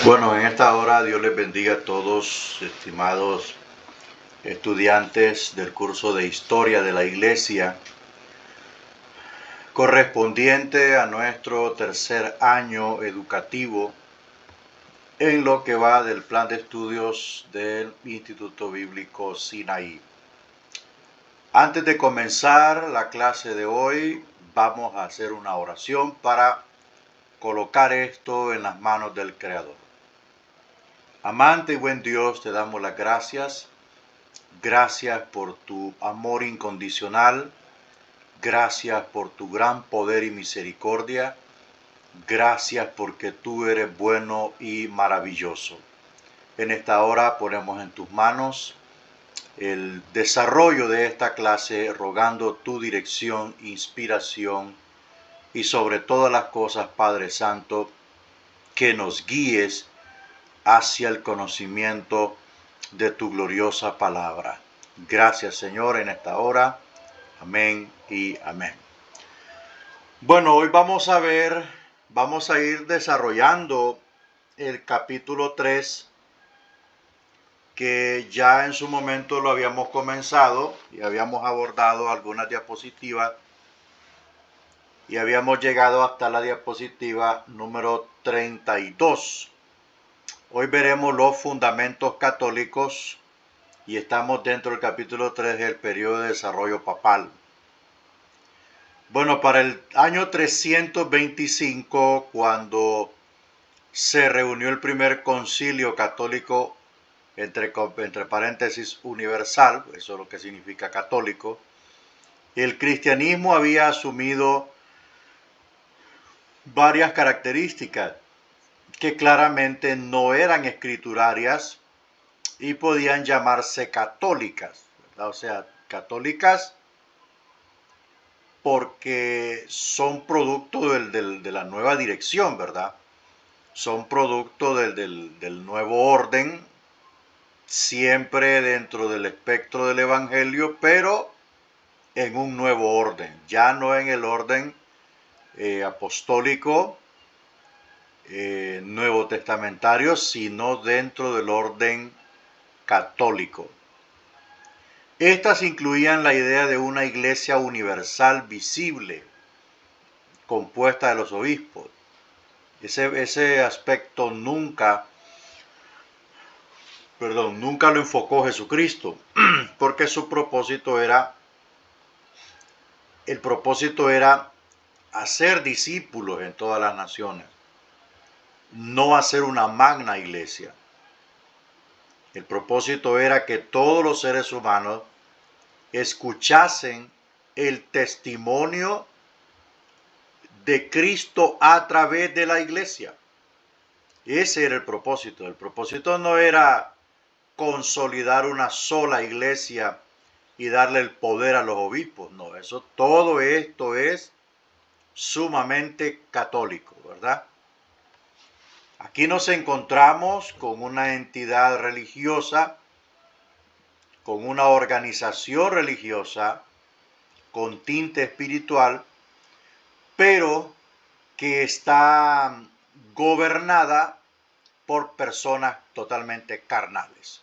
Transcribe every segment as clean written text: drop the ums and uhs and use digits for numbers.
Bueno, en esta hora Dios les bendiga a todos, estimados estudiantes del curso de Historia de la Iglesia, correspondiente a nuestro tercer año educativo en lo que va del plan de estudios del Instituto Bíblico Sinaí. Antes de comenzar la clase de hoy, vamos a hacer una oración para colocar esto en las manos del Creador. Amante y buen Dios, te damos las gracias. Gracias por tu amor incondicional. Gracias por tu gran poder y misericordia. Gracias porque tú eres bueno y maravilloso. En esta hora ponemos en tus manos el desarrollo de esta clase, rogando tu dirección, inspiración y sobre todas las cosas, Padre Santo, que nos guíes hacia el conocimiento de tu gloriosa palabra. Gracias, Señor, en esta hora. Amén y amén. Bueno, hoy vamos a ir desarrollando el capítulo 3, que ya en su momento lo habíamos comenzado y habíamos abordado algunas diapositivas y habíamos llegado hasta la diapositiva número 32. Hoy veremos los fundamentos católicos y estamos dentro del capítulo 3 del periodo de desarrollo papal. Bueno, para el año 325, cuando se reunió el primer concilio católico, entre paréntesis universal, eso es lo que significa católico, el cristianismo había asumido varias características que claramente no eran escriturarias y podían llamarse católicas, ¿verdad? O sea, católicas porque son producto de la nueva dirección, ¿verdad? Son producto del nuevo orden, siempre dentro del espectro del Evangelio, pero en un nuevo orden, ya no en el orden apostólico, nuevo testamentario, sino dentro del orden católico. Estas incluían la idea de una iglesia universal visible, compuesta de los obispos. Ese aspecto nunca lo enfocó Jesucristo, porque el propósito era hacer discípulos en todas las naciones, no hacer una magna iglesia. El propósito era que todos los seres humanos escuchasen el testimonio de Cristo a través de la iglesia. Ese era el propósito. El propósito no era consolidar una sola iglesia y darle el poder a los obispos. No, todo esto es sumamente católico, ¿verdad? Aquí nos encontramos con una entidad religiosa, con una organización religiosa, con tinte espiritual, pero que está gobernada por personas totalmente carnales.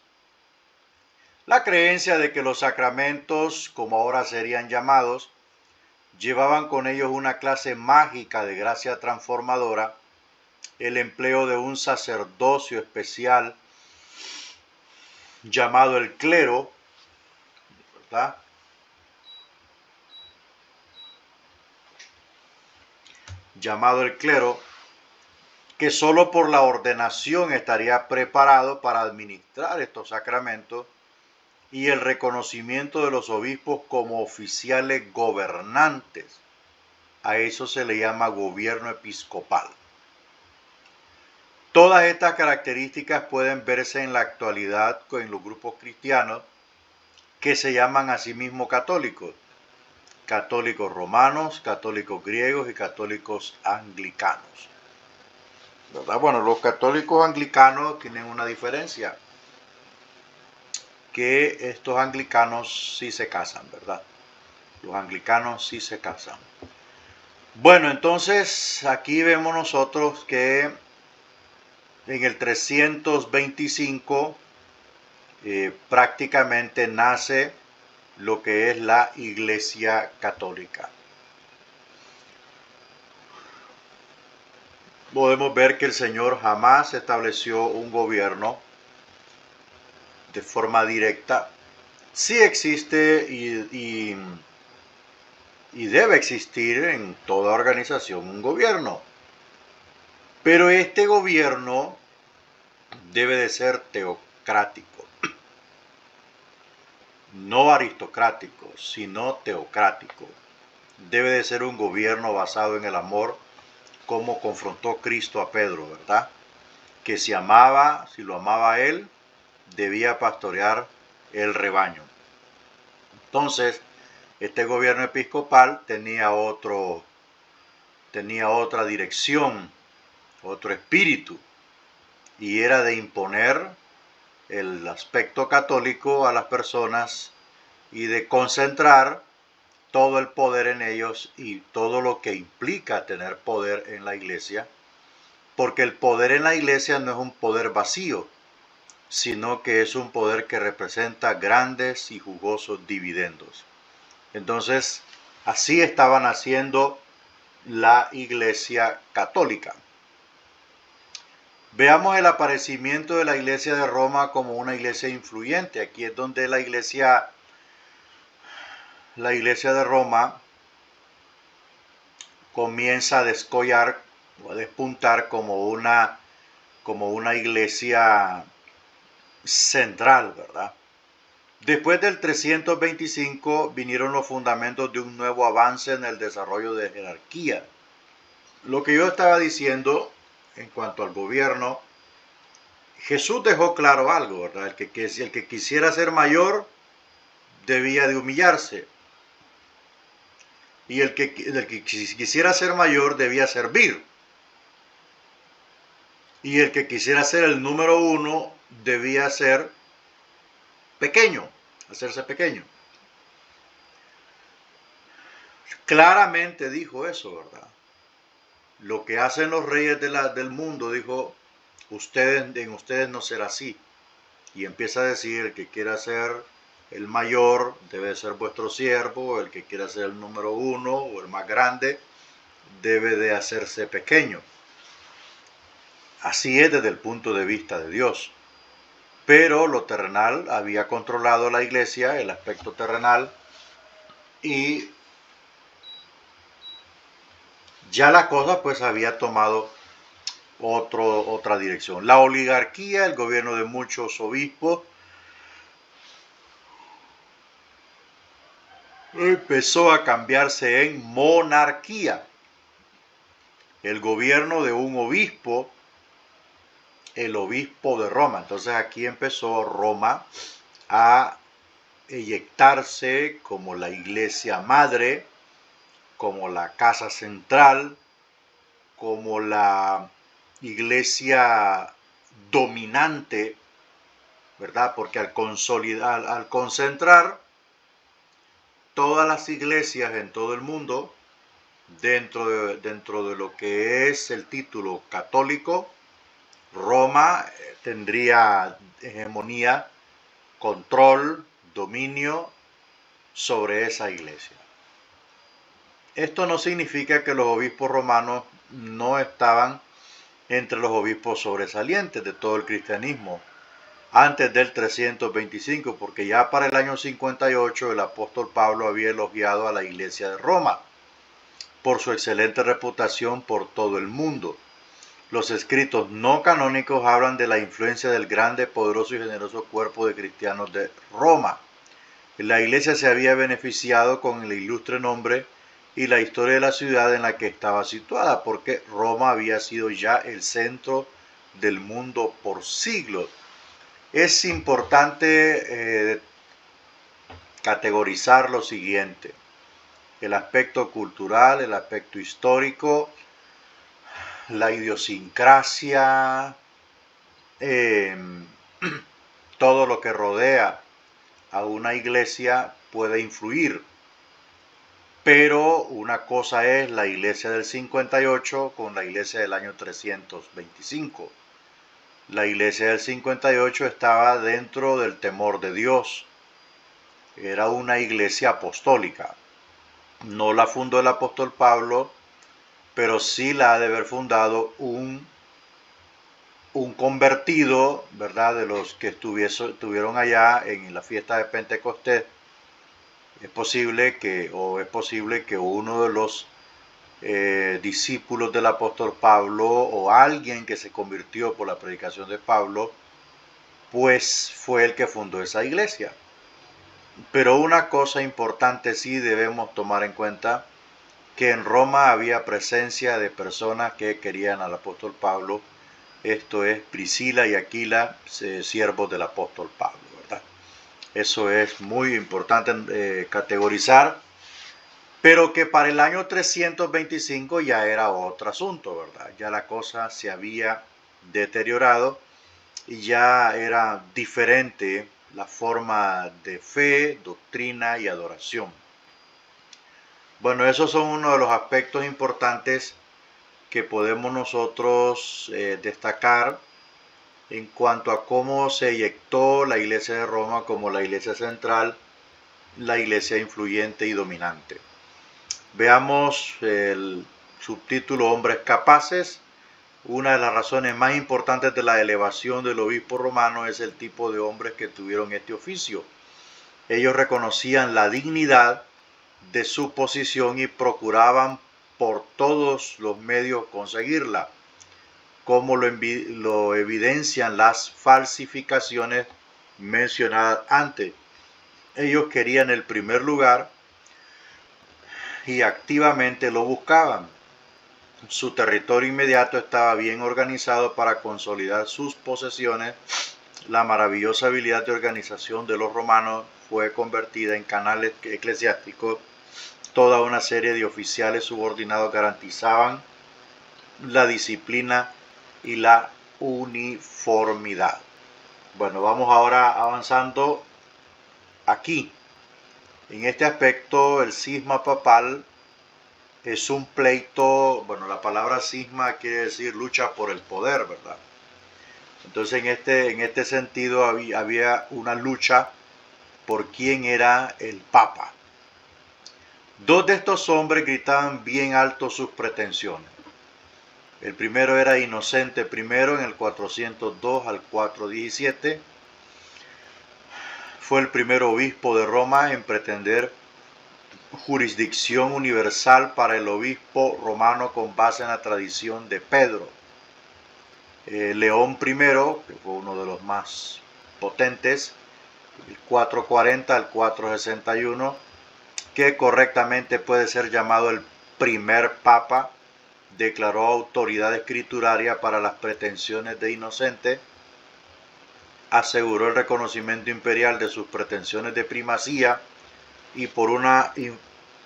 La creencia de que los sacramentos, como ahora serían llamados, llevaban con ellos una clase mágica de gracia transformadora, el empleo de un sacerdocio especial llamado el clero, ¿verdad? Llamado el clero, que solo por la ordenación estaría preparado para administrar estos sacramentos, y el reconocimiento de los obispos como oficiales gobernantes. A eso se le llama gobierno episcopal. Todas estas características pueden verse en la actualidad en los grupos cristianos que se llaman a sí mismos católicos. Católicos romanos, católicos griegos y católicos anglicanos, ¿verdad? Bueno, los católicos anglicanos tienen una diferencia, que estos anglicanos sí se casan, ¿verdad? Los anglicanos sí se casan. Bueno, entonces aquí vemos nosotros que En el 325 prácticamente nace lo que es la Iglesia Católica. Podemos ver que el Señor jamás estableció un gobierno de forma directa. Sí existe y debe existir en toda organización un gobierno, pero este gobierno debe de ser teocrático, no aristocrático, sino teocrático. Debe de ser un gobierno basado en el amor, como confrontó Cristo a Pedro, ¿verdad? Que si lo amaba a él, debía pastorear el rebaño. Entonces, este gobierno episcopal tenía otra dirección, otro espíritu, y era de imponer el aspecto católico a las personas y de concentrar todo el poder en ellos y todo lo que implica tener poder en la iglesia, porque el poder en la iglesia no es un poder vacío, sino que es un poder que representa grandes y jugosos dividendos. Entonces, así estaban haciendo la Iglesia Católica. Veamos el aparecimiento de la Iglesia de Roma como una iglesia influyente. Aquí es donde la iglesia de Roma comienza a descollar o a despuntar como una iglesia central, ¿verdad? Después del 325 vinieron los fundamentos de un nuevo avance en el desarrollo de jerarquía. Lo que yo estaba diciendo en cuanto al gobierno, Jesús dejó claro algo, ¿verdad? El que quisiera ser mayor debía de humillarse. Y el que quisiera ser mayor debía servir. Y el que quisiera ser el número uno debía ser pequeño, hacerse pequeño. Claramente dijo eso, ¿verdad? Lo que hacen los reyes del mundo, dijo, en ustedes no será así. Y empieza a decir, el que quiera ser el mayor debe ser vuestro siervo, el que quiera ser el número uno o el más grande debe de hacerse pequeño. Así es desde el punto de vista de Dios. Pero lo terrenal había controlado la iglesia, el aspecto terrenal, y ya la cosa pues había tomado otra dirección. La oligarquía, el gobierno de muchos obispos, empezó a cambiarse en monarquía. El gobierno de un obispo, el obispo de Roma. Entonces aquí empezó Roma a eyectarse como la iglesia madre, como la casa central, como la iglesia dominante, ¿verdad? Porque al concentrar todas las iglesias en todo el mundo, dentro de lo que es el título católico, Roma tendría hegemonía, control, dominio sobre esa iglesia. Esto no significa que los obispos romanos no estaban entre los obispos sobresalientes de todo el cristianismo antes del 325, porque ya para el año 58 el apóstol Pablo había elogiado a la iglesia de Roma por su excelente reputación por todo el mundo. Los escritos no canónicos hablan de la influencia del grande, poderoso y generoso cuerpo de cristianos de Roma. La iglesia se había beneficiado con el ilustre nombre y la historia de la ciudad en la que estaba situada, porque Roma había sido ya el centro del mundo por siglos. Es importante categorizar lo siguiente: el aspecto cultural, el aspecto histórico, la idiosincrasia, todo lo que rodea a una iglesia puede influir. Pero una cosa es la iglesia del 58 con la iglesia del año 325. La iglesia del 58 estaba dentro del temor de Dios. Era una iglesia apostólica. No la fundó el apóstol Pablo, pero sí la ha de haber fundado un convertido, ¿verdad? De los que estuvieron allá en la fiesta de Pentecostés. Es posible que uno de los discípulos del apóstol Pablo o alguien que se convirtió por la predicación de Pablo, pues fue el que fundó esa iglesia. Pero una cosa importante sí debemos tomar en cuenta, que en Roma había presencia de personas que querían al apóstol Pablo. Esto es Priscila y Aquila, siervos del apóstol Pablo, ¿verdad? Eso es muy importante categorizar, pero que para el año 325 ya era otro asunto, ¿verdad? Ya la cosa se había deteriorado y ya era diferente la forma de fe, doctrina y adoración. Bueno, esos son uno de los aspectos importantes que podemos nosotros destacar en cuanto a cómo se eyectó la iglesia de Roma como la iglesia central, la iglesia influyente y dominante. Veamos el subtítulo Hombres capaces. Una de las razones más importantes de la elevación del obispo romano es el tipo de hombres que tuvieron este oficio. Ellos reconocían la dignidad de su posición y procuraban por todos los medios conseguirla, como lo evidencian las falsificaciones mencionadas antes. Ellos querían el primer lugar y activamente lo buscaban. Su territorio inmediato estaba bien organizado para consolidar sus posesiones. La maravillosa habilidad de organización de los romanos fue convertida en canales eclesiásticos. Toda una serie de oficiales subordinados garantizaban la disciplina y la uniformidad. Bueno, vamos ahora avanzando aquí. En este aspecto, el cisma papal es un pleito. Bueno, la palabra cisma quiere decir lucha por el poder, ¿verdad? Entonces, en este sentido había una lucha por quién era el papa. Dos de estos hombres gritaban bien alto sus pretensiones. El primero era Inocente I en el 402 al 417. Fue el primer obispo de Roma en pretender jurisdicción universal para el obispo romano con base en la tradición de Pedro. León I, que fue uno de los más potentes, el 440 al 461, que correctamente puede ser llamado el primer papa, declaró autoridad escrituraria para las pretensiones de Inocente, aseguró el reconocimiento imperial de sus pretensiones de primacía y por una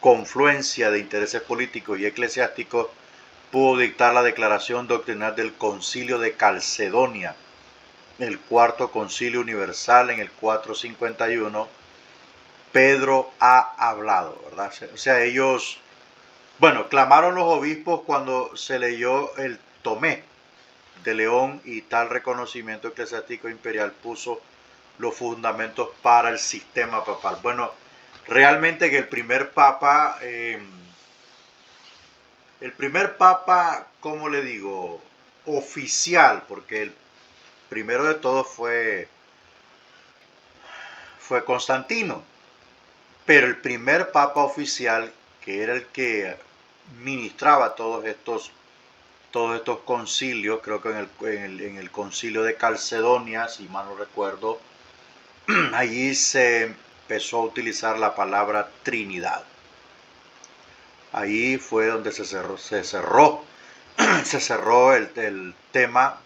confluencia de intereses políticos y eclesiásticos pudo dictar la declaración doctrinal del Concilio de Calcedonia, el cuarto concilio universal en el 451. Pedro ha hablado, ¿verdad? O sea, ellos, bueno, clamaron los obispos cuando se leyó el Tomé de León y tal reconocimiento eclesiástico imperial puso los fundamentos para el sistema papal. Bueno, realmente que el primer papa, ¿cómo le digo? Oficial, porque el primero de todos fue Constantino, pero el primer papa oficial, que era el que ministraba todos estos concilios, creo que en el concilio de Calcedonia, si mal no recuerdo, allí se empezó a utilizar la palabra Trinidad. Ahí fue donde se cerró el tema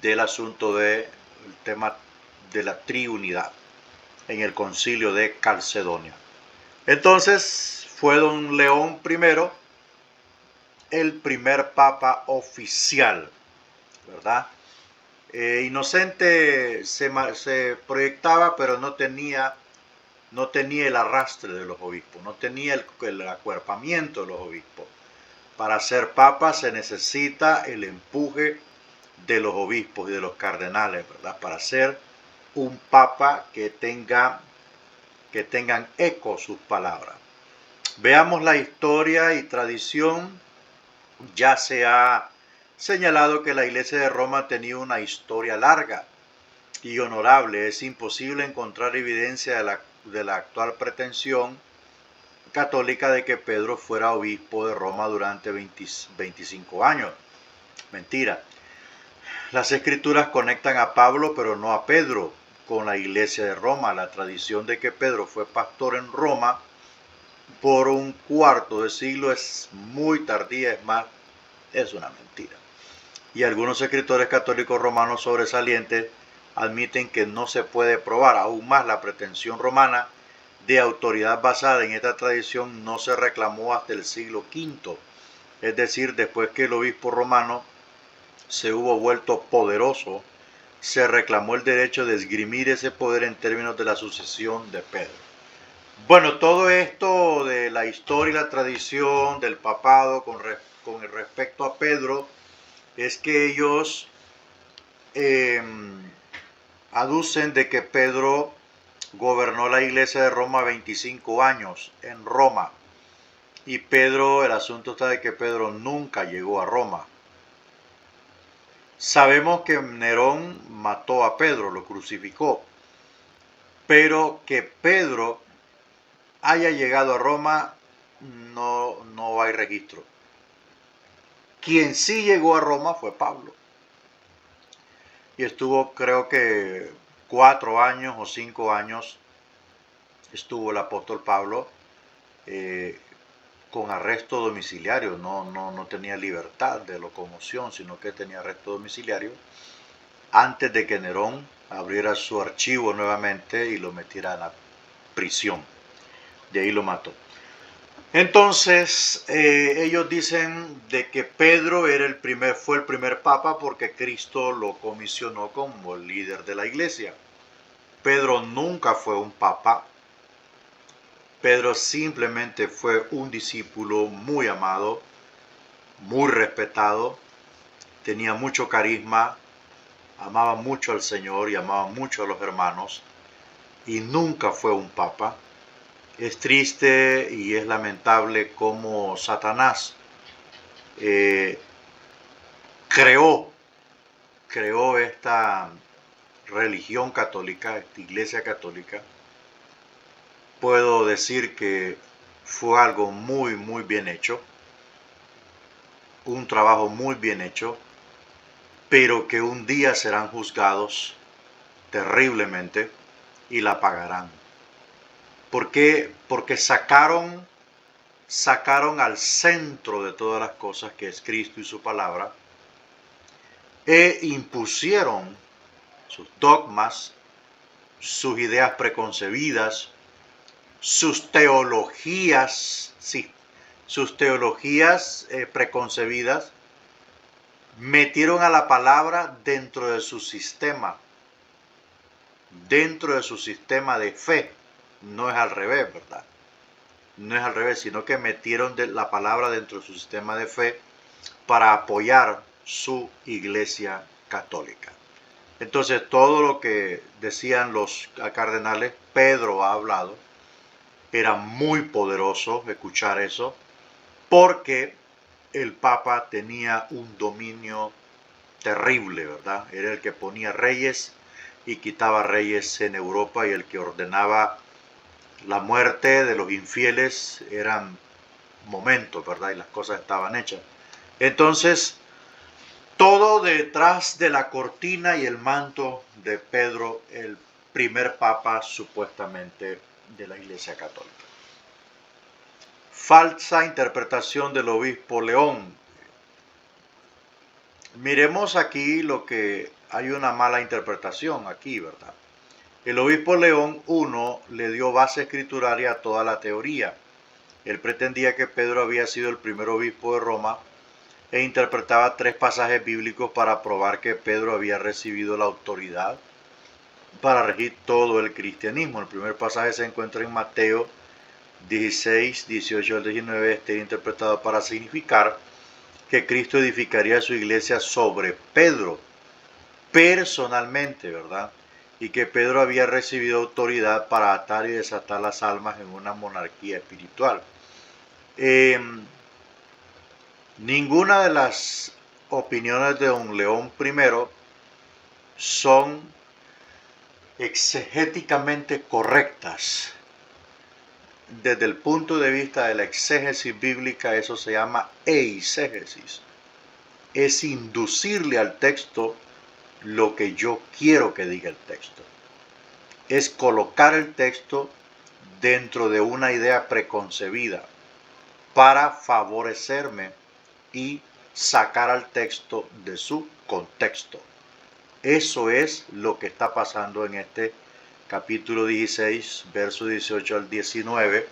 del asunto el tema de la triunidad en el concilio de Calcedonia. Entonces fue don León I el primer papa oficial, ¿verdad? Inocente se proyectaba, pero no tenía el arrastre de los obispos, no tenía el acuerpamiento de los obispos. Para ser papa se necesita el empuje de los obispos y de los cardenales, ¿verdad? Para ser un papa que tengan eco sus palabras. Veamos la historia y tradición. Ya se ha señalado que la Iglesia de Roma tenía una historia larga y honorable. Es imposible encontrar evidencia de la actual pretensión católica de que Pedro fuera obispo de Roma durante 25 años. Mentira. Las escrituras conectan a Pablo, pero no a Pedro, con la Iglesia de Roma. La tradición de que Pedro fue pastor en Roma por un cuarto de siglo es muy tardía, es más, es una mentira. Y algunos escritores católicos romanos sobresalientes admiten que no se puede probar. Aún más, la pretensión romana de autoridad basada en esta tradición no se reclamó hasta el siglo V, es decir, después que el obispo romano se hubo vuelto poderoso, se reclamó el derecho de esgrimir ese poder en términos de la sucesión de Pedro. Bueno, todo esto de la historia y la tradición del papado con respecto a Pedro es que ellos aducen de que Pedro gobernó la iglesia de Roma 25 años en Roma. Y Pedro, el asunto está de que Pedro nunca llegó a Roma. Sabemos que Nerón mató a Pedro, lo crucificó. Pero que Pedro haya llegado a Roma, no hay registro. Quien sí llegó a Roma fue Pablo. Y estuvo, creo que 4 años o 5 años, estuvo el apóstol Pablo con arresto domiciliario. No tenía libertad de locomoción, sino que tenía arresto domiciliario antes de que Nerón abriera su archivo nuevamente y lo metiera en la prisión. De ahí lo mató. Entonces, ellos dicen de que Pedro fue el primer papa porque Cristo lo comisionó como el líder de la iglesia. Pedro nunca fue un papa. Pedro simplemente fue un discípulo muy amado, muy respetado, tenía mucho carisma, amaba mucho al Señor y amaba mucho a los hermanos, y nunca fue un papa. Es triste y es lamentable cómo Satanás creó esta religión católica, esta iglesia católica. Puedo decir que fue algo muy, muy bien hecho, un trabajo muy bien hecho, pero que un día serán juzgados terriblemente y la pagarán. ¿Por qué? Porque sacaron al centro de todas las cosas, que es Cristo y su palabra, e impusieron sus dogmas, sus ideas preconcebidas, sus teologías preconcebidas, metieron a la palabra dentro de su sistema de fe. No es al revés, ¿verdad? No es al revés, sino que metieron la palabra dentro de su sistema de fe para apoyar su iglesia católica. Entonces, todo lo que decían los cardenales, Pedro ha hablado, era muy poderoso escuchar eso, porque el Papa tenía un dominio terrible, ¿verdad? Era el que ponía reyes y quitaba reyes en Europa, y el que ordenaba la muerte de los infieles. Eran momentos, ¿verdad? Y las cosas estaban hechas. Entonces, todo detrás de la cortina y el manto de Pedro, el primer papa supuestamente de la Iglesia Católica. Falsa interpretación del obispo León. Miremos aquí lo que hay una mala interpretación aquí, ¿verdad? El obispo León I le dio base escrituraria a toda la teoría. Él pretendía que Pedro había sido el primer obispo de Roma e interpretaba 3 pasajes bíblicos para probar que Pedro había recibido la autoridad para regir todo el cristianismo. El primer pasaje se encuentra en Mateo 16, 18 al 19. Este interpretado para significar que Cristo edificaría su iglesia sobre Pedro, personalmente, ¿verdad? Y que Pedro había recibido autoridad para atar y desatar las almas en una monarquía espiritual. Ninguna de las opiniones de don León I son exegéticamente correctas. Desde el punto de vista de la exégesis bíblica, eso se llama eisegesis. Es inducirle al texto lo que yo quiero que diga el texto. Es colocar el texto dentro de una idea preconcebida para favorecerme y sacar al texto de su contexto. Eso es lo que está pasando en este capítulo 16, verso 18 al 19,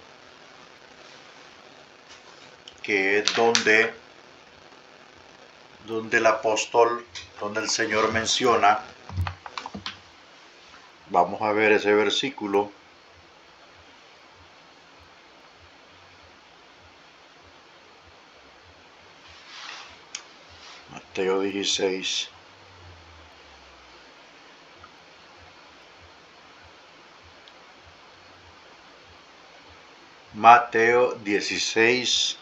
que es donde el apóstol, donde el Señor menciona, vamos a ver ese versículo, Mateo 16. Mateo 16,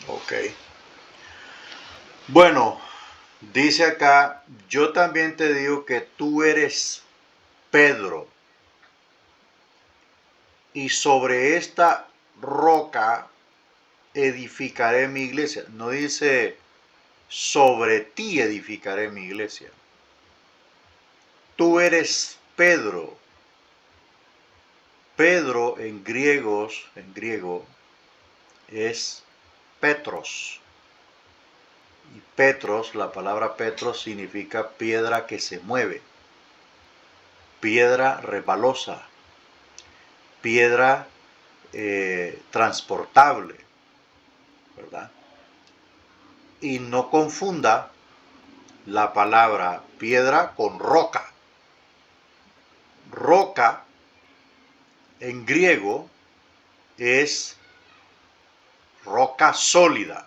ok. Bueno, dice acá, yo también te digo que tú eres Pedro, y sobre esta roca edificaré mi iglesia. No dice sobre ti edificaré mi iglesia. Tú eres Pedro. Pedro en griego es Petros. Y Petros, la palabra Petros significa piedra que se mueve, piedra resbalosa, piedra transportable, ¿verdad? Y no confunda la palabra piedra con roca. Roca en griego es roca sólida.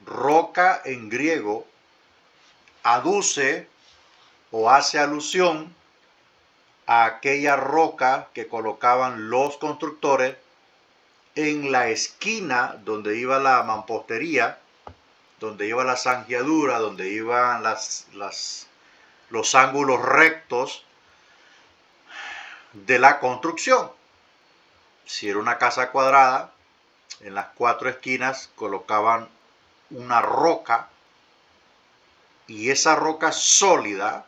Roca en griego aduce o hace alusión a aquella roca que colocaban los constructores en la esquina donde iba la mampostería, donde iba la zanjeadura, donde iban los ángulos rectos de la construcción. Si era una casa cuadrada, en las 4 esquinas colocaban una roca, y esa roca sólida,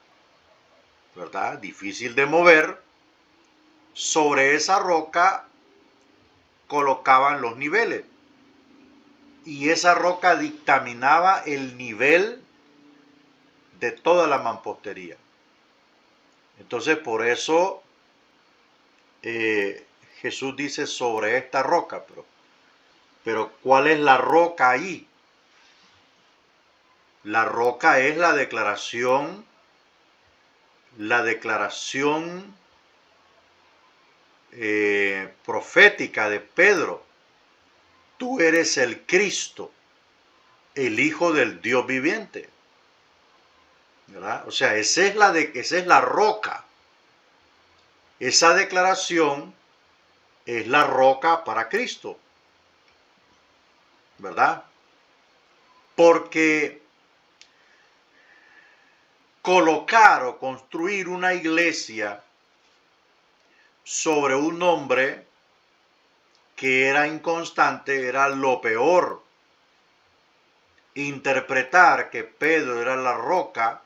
¿verdad? Difícil de mover. Sobre esa roca colocaban los niveles, y esa roca dictaminaba el nivel de toda la mampostería. Entonces, por eso Jesús dice sobre esta roca, pero ¿cuál es la roca ahí? La roca es la declaración profética de Pedro. Tú eres el Cristo, el Hijo del Dios viviente, ¿verdad? O sea, esa es la roca. Esa declaración es la roca para Cristo, ¿verdad? Porque colocar o construir una iglesia sobre un hombre que era inconstante era lo peor. Interpretar que Pedro era la roca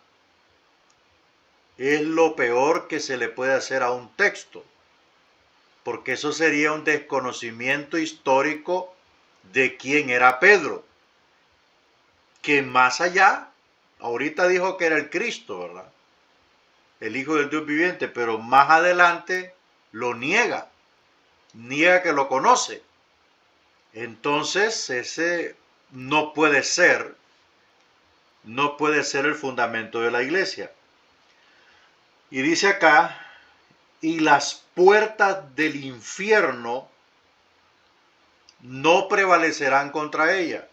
es lo peor que se le puede hacer a un texto, porque eso sería un desconocimiento histórico de quién era Pedro, que más allá, ahorita dijo que era el Cristo, ¿verdad? el Hijo del Dios viviente, pero más adelante lo niega que lo conoce. Entonces ese no puede ser el fundamento de la iglesia. Y dice acá, y las puertas del infierno no prevalecerán contra ella.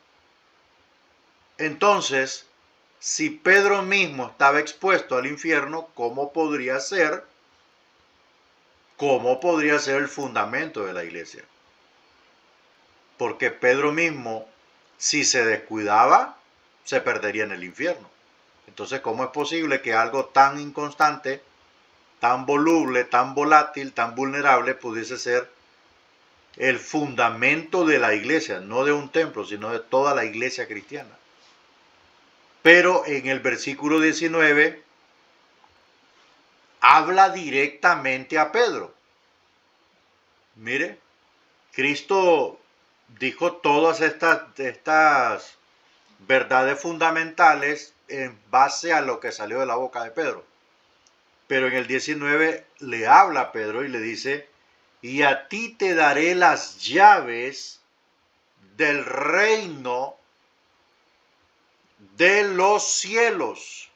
Entonces, si Pedro mismo estaba expuesto al infierno, ¿cómo podría ser el fundamento de la iglesia? Porque Pedro mismo, si se descuidaba, se perdería en el infierno. Entonces, ¿cómo es posible que algo tan inconstante, tan voluble, tan volátil, tan vulnerable pudiese ser el fundamento de la iglesia? No de un templo, sino de toda la iglesia cristiana. Pero en el versículo 19 habla directamente a Pedro. Mire, Cristo dijo todas estas verdades fundamentales en base a lo que salió de la boca de Pedro. Pero en el 19 le habla a Pedro y le dice, y a ti te daré las llaves del reino de los cielos.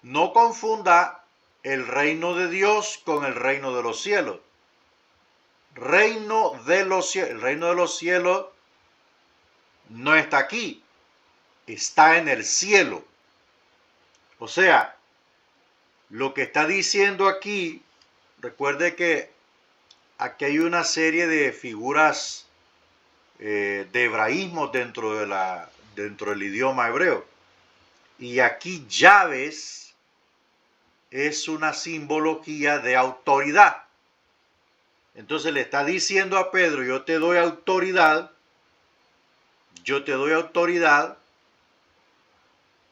No confunda el reino de Dios con el reino de los cielos. Reino de los cielos. El reino de los cielos no está aquí, está en el cielo. O sea, lo que está diciendo aquí, recuerde que aquí hay una serie de figuras de hebraísmos dentro del idioma hebreo. Y aquí llaves es una simbología de autoridad. Entonces le está diciendo a Pedro, yo te doy autoridad,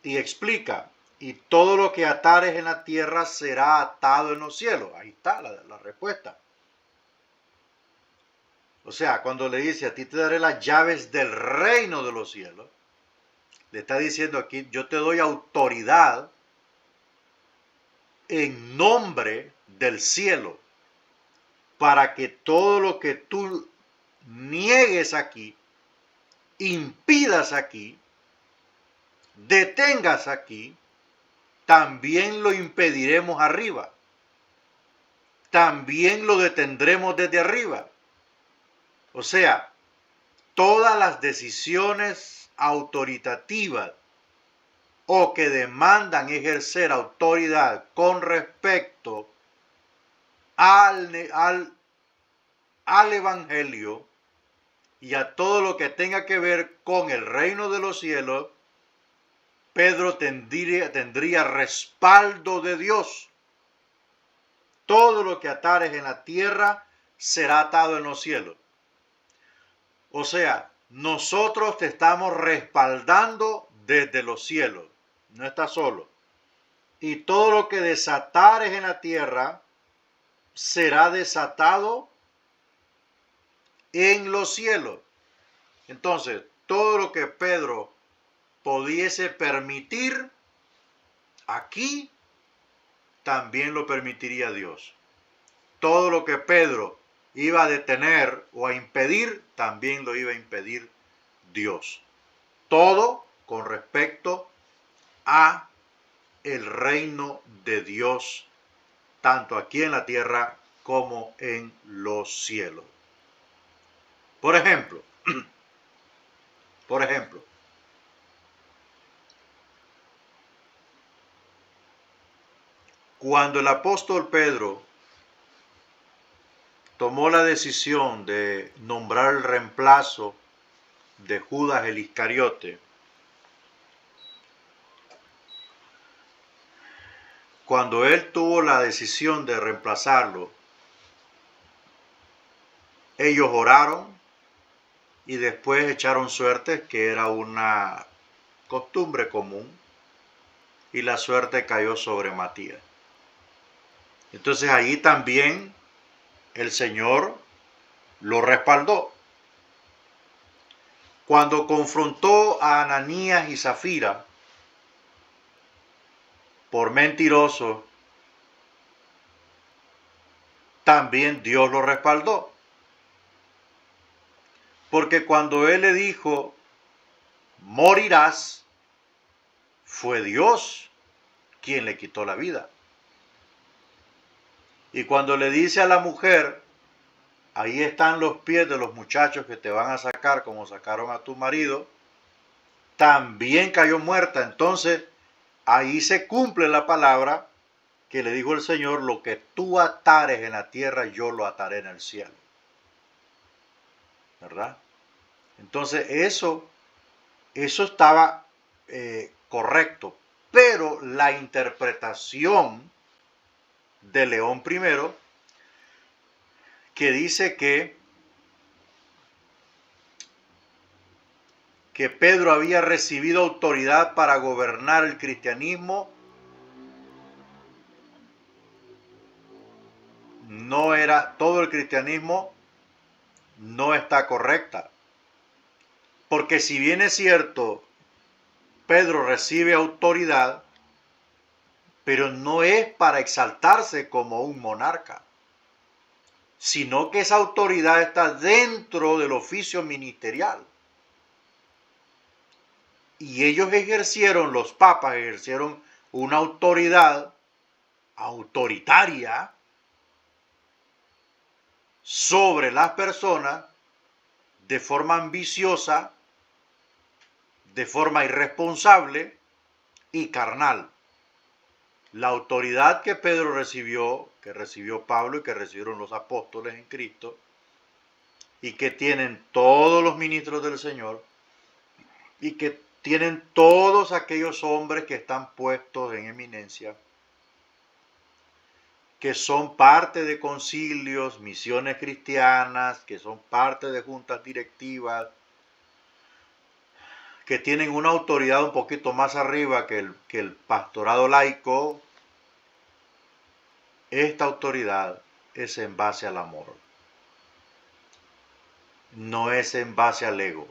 y explica, y todo lo que atares en la tierra será atado en los cielos. Ahí está la respuesta. O sea, cuando le dice, a ti te daré las llaves del reino de los cielos, le está diciendo aquí, yo te doy autoridad en nombre del cielo, para que todo lo que tú niegues aquí, impidas aquí, detengas aquí, también lo impediremos arriba. También lo detendremos desde arriba. O sea, todas las decisiones autoritativas o que demandan ejercer autoridad con respecto al Evangelio y a todo lo que tenga que ver con el reino de los cielos, Pedro tendría respaldo de Dios. Todo lo que atares en la tierra será atado en los cielos. O sea, nosotros te estamos respaldando desde los cielos. No estás solo. Y todo lo que desatares en la tierra será desatado en los cielos. Entonces, todo lo que Pedro pudiese permitir aquí, también lo permitiría Dios. Todo lo que Pedro iba a detener o a impedir, también lo iba a impedir Dios. Todo con respecto a el reino de Dios, tanto aquí en la tierra como en los cielos. Por ejemplo, cuando el apóstol Pedro tomó la decisión de nombrar el reemplazo de Judas el Iscariote, cuando él tuvo la decisión de reemplazarlo, ellos oraron y después echaron suertes, que era una costumbre común, y la suerte cayó sobre Matías. Entonces allí también el Señor lo respaldó. Cuando confrontó a Ananías y Zafira, por mentiroso, también Dios lo respaldó. Porque cuando él le dijo, morirás, fue Dios quien le quitó la vida. Y cuando le dice a la mujer, ahí están los pies de los muchachos que te van a sacar como sacaron a tu marido, también cayó muerta. Entonces, ahí se cumple la palabra que le dijo el Señor, lo que tú atares en la tierra, yo lo ataré en el cielo. ¿Verdad? Entonces, eso estaba correcto. Pero la interpretación de León I, que dice que Pedro había recibido autoridad para gobernar el cristianismo, no era, todo el cristianismo no está correcta. Porque si bien es cierto, Pedro recibe autoridad, pero no es para exaltarse como un monarca, sino que esa autoridad está dentro del oficio ministerial. Y ellos ejercieron, los papas ejercieron una autoridad autoritaria sobre las personas de forma ambiciosa, de forma irresponsable y carnal. La autoridad que Pedro recibió, que recibió Pablo y que recibieron los apóstoles en Cristo, y que tienen todos los ministros del Señor, y que tienen todos aquellos hombres que están puestos en eminencia, que son parte de concilios, misiones cristianas, que son parte de juntas directivas, que tienen una autoridad un poquito más arriba que el pastorado laico. Esta autoridad es en base al amor, no es en base al ego.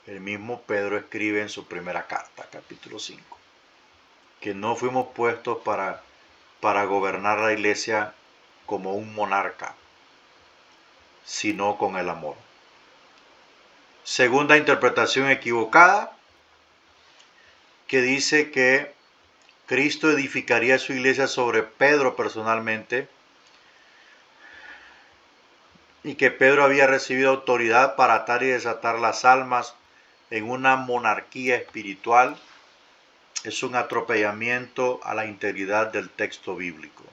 El mismo Pedro escribe en su primera carta, capítulo 5, que no fuimos puestos para gobernar la iglesia como un monarca, sino con el amor. Segunda interpretación equivocada, que dice que Cristo edificaría su iglesia sobre Pedro personalmente y que Pedro había recibido autoridad para atar y desatar las almas en una monarquía espiritual. Es un atropellamiento a la integridad del texto bíblico.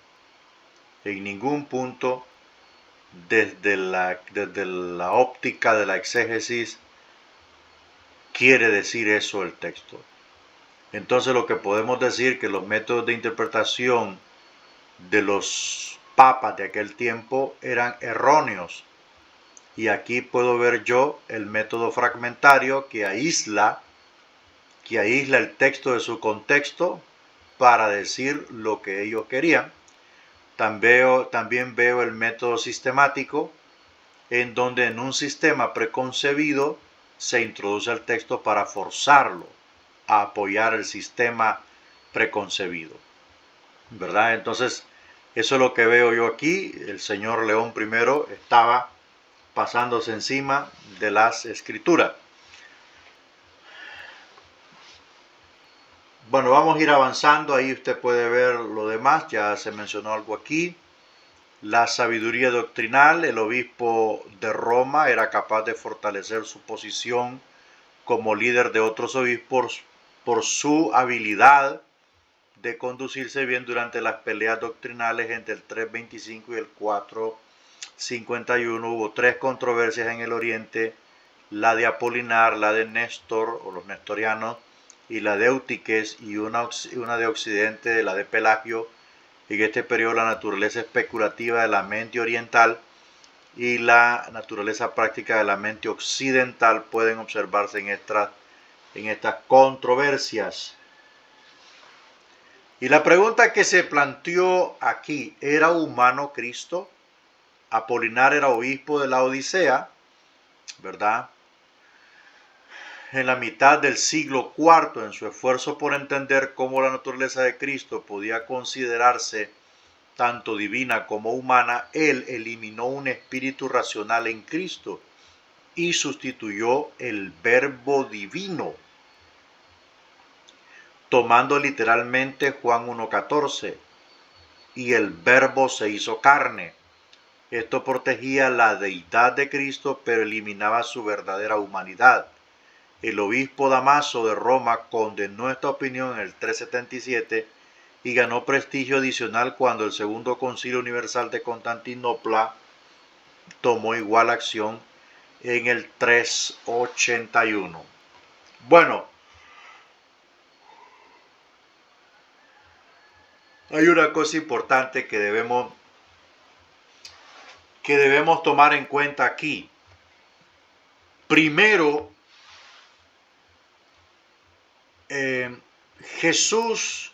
En ningún punto, desde la óptica de la exégesis, quiere decir eso el texto. Entonces lo que podemos decir que los métodos de interpretación de los papas de aquel tiempo eran erróneos. Y aquí puedo ver yo el método fragmentario que aísla el texto de su contexto para decir lo que ellos querían. También veo el método sistemático, en donde en un sistema preconcebido se introduce el texto para forzarlo a apoyar el sistema preconcebido, ¿verdad? Entonces, eso es lo que veo yo aquí. El señor León I estaba pasándose encima de las escrituras. Bueno, vamos a ir avanzando, ahí usted puede ver lo demás, ya se mencionó algo aquí. La sabiduría doctrinal, el obispo de Roma era capaz de fortalecer su posición como líder de otros obispos por su habilidad de conducirse bien durante las peleas doctrinales entre el 325 y el 451. Hubo 3 controversias en el Oriente, la de Apolinar, la de Néstor o los nestorianos, y la de Eutiques, y una de Occidente, la de Pelagio. En este periodo la naturaleza especulativa de la mente oriental y la naturaleza práctica de la mente occidental pueden observarse en estas controversias. Y la pregunta que se planteó aquí, ¿era humano Cristo? Apolinar era obispo de la Odisea, ¿verdad? en la mitad del siglo IV, en su esfuerzo por entender cómo la naturaleza de Cristo podía considerarse tanto divina como humana, él eliminó un espíritu racional en Cristo y sustituyó el verbo divino, tomando literalmente Juan 1:14, y el verbo se hizo carne. Esto protegía la deidad de Cristo, pero eliminaba su verdadera humanidad. El obispo Damaso de Roma condenó esta opinión en el 377 y ganó prestigio adicional cuando el Segundo Concilio Universal de Constantinopla tomó igual acción en el 381. Bueno, hay una cosa importante que debemos tomar en cuenta aquí. Primero, Jesús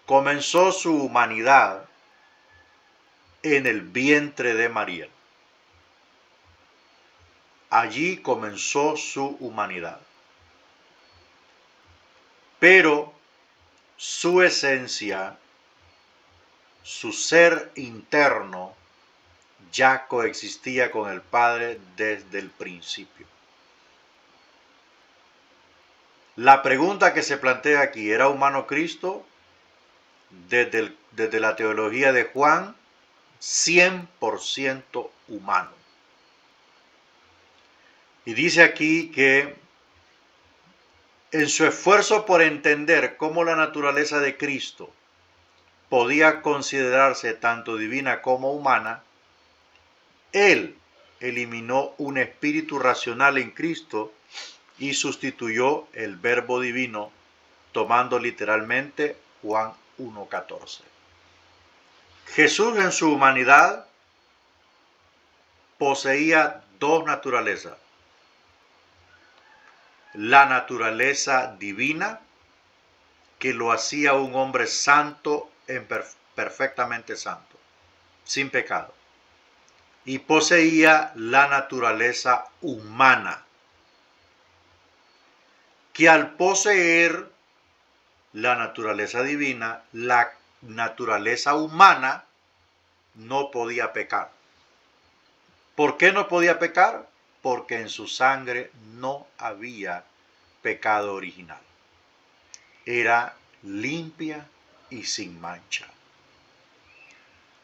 comenzó su humanidad en el vientre de María. Allí comenzó su humanidad. Pero su esencia, su ser interno, ya coexistía con el Padre desde el principio. La pregunta que se plantea aquí, ¿era humano Cristo? Desde la teología de Juan, 100% humano. Y dice aquí que en su esfuerzo por entender cómo la naturaleza de Cristo podía considerarse tanto divina como humana, él eliminó un espíritu racional en Cristo y sustituyó el verbo divino, tomando literalmente Juan 1:14. Jesús en su humanidad poseía dos naturalezas: la naturaleza divina, que lo hacía un hombre santo, perfectamente santo, sin pecado, y poseía la naturaleza humana, que al poseer la naturaleza divina, la naturaleza humana no podía pecar. ¿Por qué no podía pecar? Porque en su sangre no había pecado original. Era limpia y sin mancha.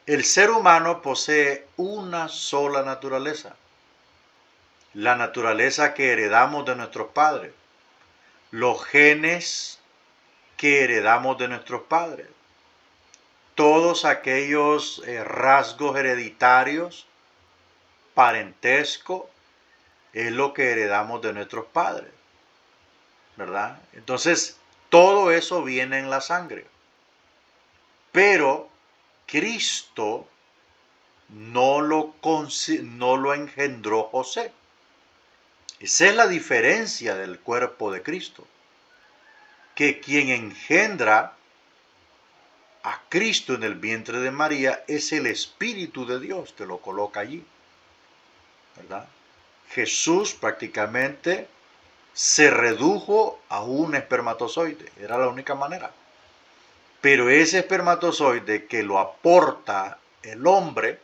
El ser humano posee una sola naturaleza, la naturaleza que heredamos de nuestros padres, los genes que heredamos de nuestros padres, todos aquellos rasgos hereditarios, parentesco, es lo que heredamos de nuestros padres, ¿verdad? Entonces, todo eso viene en la sangre. Pero Cristo no lo engendró José. Esa es la diferencia del cuerpo de Cristo. Que quien engendra a Cristo en el vientre de María es el Espíritu de Dios que lo coloca allí, ¿verdad? Jesús prácticamente se redujo a un espermatozoide, era la única manera. Pero ese espermatozoide que lo aporta el hombre,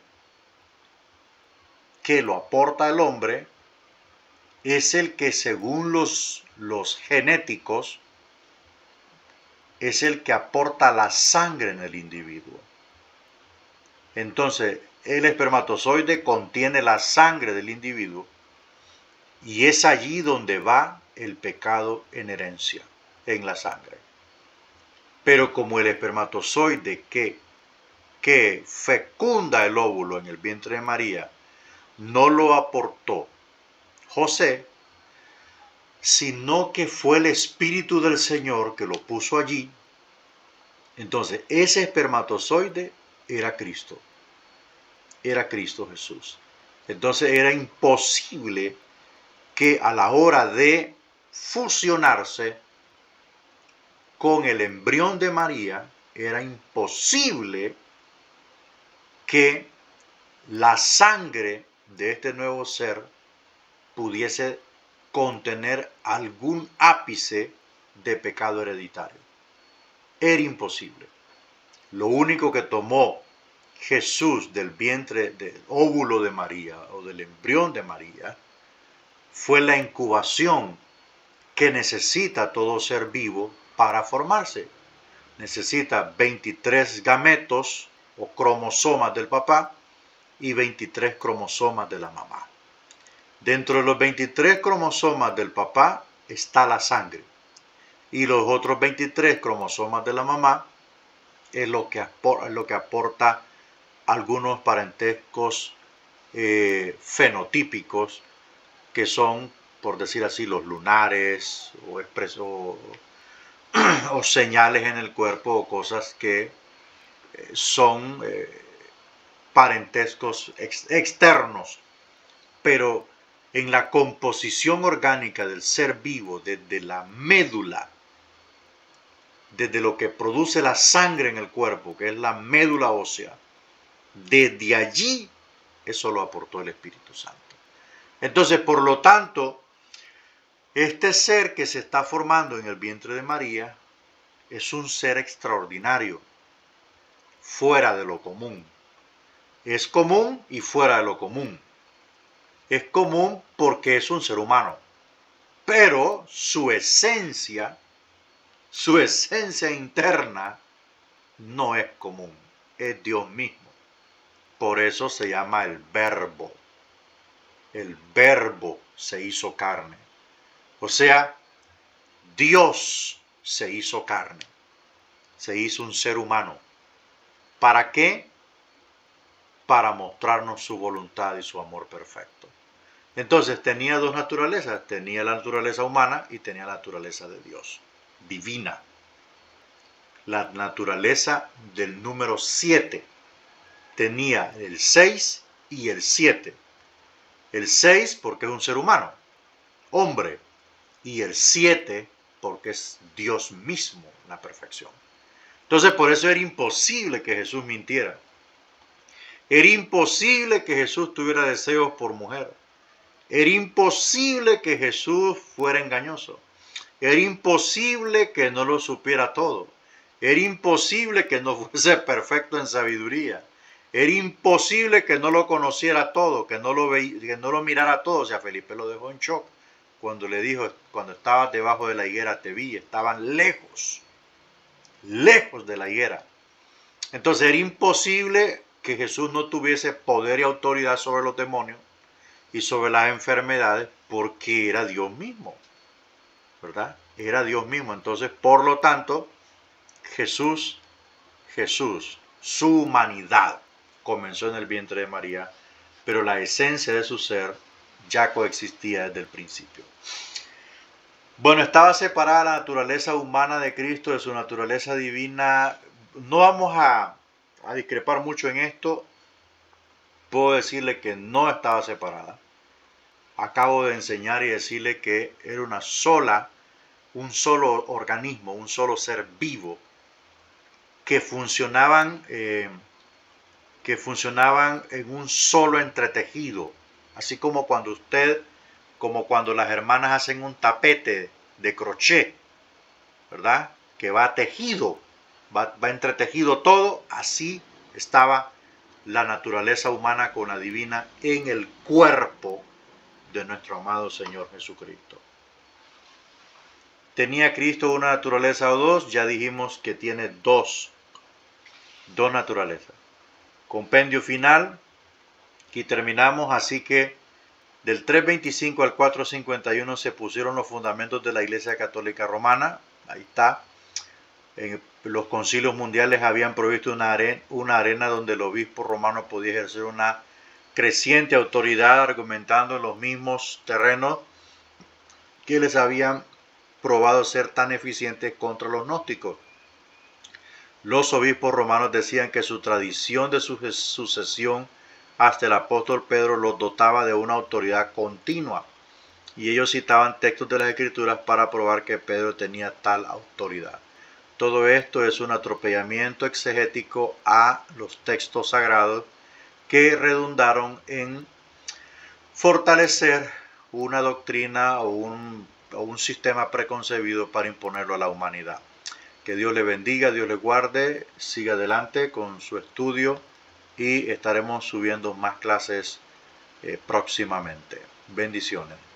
es el que según los genéticos es el que aporta la sangre en el individuo. Entonces, el espermatozoide contiene la sangre del individuo y es allí donde va el pecado en herencia, en la sangre. Pero como el espermatozoide que fecunda el óvulo en el vientre de María no lo aportó José, sino que fue el Espíritu del Señor que lo puso allí, entonces ese espermatozoide era Cristo Jesús. Entonces era imposible que a la hora de fusionarse con el embrión de María, era imposible que la sangre de este nuevo ser pudiese contener algún ápice de pecado hereditario. Era imposible. Lo único que tomó Jesús del vientre, del óvulo de María o del embrión de María, fue la incubación que necesita todo ser vivo para formarse. Necesita 23 gametos o cromosomas del papá y 23 cromosomas de la mamá. Dentro de los 23 cromosomas del papá está la sangre y los otros 23 cromosomas de la mamá es lo que aporta algunos parentescos fenotípicos que son, por decir así, los lunares o señales en el cuerpo o cosas que son parentescos externos, pero en la composición orgánica del ser vivo, desde la médula, desde lo que produce la sangre en el cuerpo, que es la médula ósea, desde allí eso lo aportó el Espíritu Santo. Entonces, por lo tanto, este ser que se está formando en el vientre de María es un ser extraordinario, fuera de lo común. Es común y fuera de lo común. Es común porque es un ser humano, pero su esencia interna no es común, es Dios mismo. Por eso se llama el Verbo. El Verbo se hizo carne. O sea, Dios se hizo carne. Se hizo un ser humano. ¿Para qué? Para mostrarnos su voluntad y su amor perfecto. Entonces tenía dos naturalezas. Tenía la naturaleza humana y tenía la naturaleza de Dios, divina. La naturaleza del número 7. Tenía el 6 y el 7. El 6 porque es un ser humano, hombre, y el 7 porque es Dios mismo, la perfección. Entonces por eso era imposible que Jesús mintiera. Era imposible que Jesús tuviera deseos por mujer. Era imposible que Jesús fuera engañoso. Era imposible que no lo supiera todo. Era imposible que no fuese perfecto en sabiduría. Era imposible que no lo conociera todo, que no lo mirara todo. O sea, Felipe lo dejó en shock cuando le dijo, cuando estabas debajo de la higuera te vi. Estaban lejos de la higuera. Entonces era imposible que Jesús no tuviese poder y autoridad sobre los demonios y sobre las enfermedades porque era Dios mismo, ¿verdad? Era Dios mismo. Entonces, por lo tanto, Jesús, su humanidad comenzó en el vientre de María, pero la esencia de su ser ya coexistía desde el principio. Bueno, estaba separada la naturaleza humana de Cristo de su naturaleza divina. No vamos a discrepar mucho en esto. Puedo decirle que no estaba separada. Acabo de enseñar y decirle que era un solo organismo, un solo ser vivo, que funcionaban en un solo entretejido, así como cuando las hermanas hacen un tapete de crochet, ¿verdad? Que va tejido, va entretejido todo. Así estaba la naturaleza humana con la divina en el cuerpo de nuestro amado Señor Jesucristo. ¿Tenía Cristo una naturaleza o dos? Ya dijimos que tiene dos naturalezas. Compendio final. Aquí terminamos, así que del 325 al 451 se pusieron los fundamentos de la Iglesia Católica Romana. Ahí está. En los concilios mundiales habían provisto una arena donde el obispo romano podía ejercer una creciente autoridad argumentando en los mismos terrenos que les habían probado ser tan eficientes contra los gnósticos. Los obispos romanos decían que su tradición de sucesión hasta el apóstol Pedro los dotaba de una autoridad continua, y ellos citaban textos de las Escrituras para probar que Pedro tenía tal autoridad. Todo esto es un atropellamiento exegético a los textos sagrados que redundaron en fortalecer una doctrina o un sistema preconcebido para imponerlo a la humanidad. Que Dios le bendiga, Dios le guarde, siga adelante con su estudio y estaremos subiendo más clases próximamente. Bendiciones.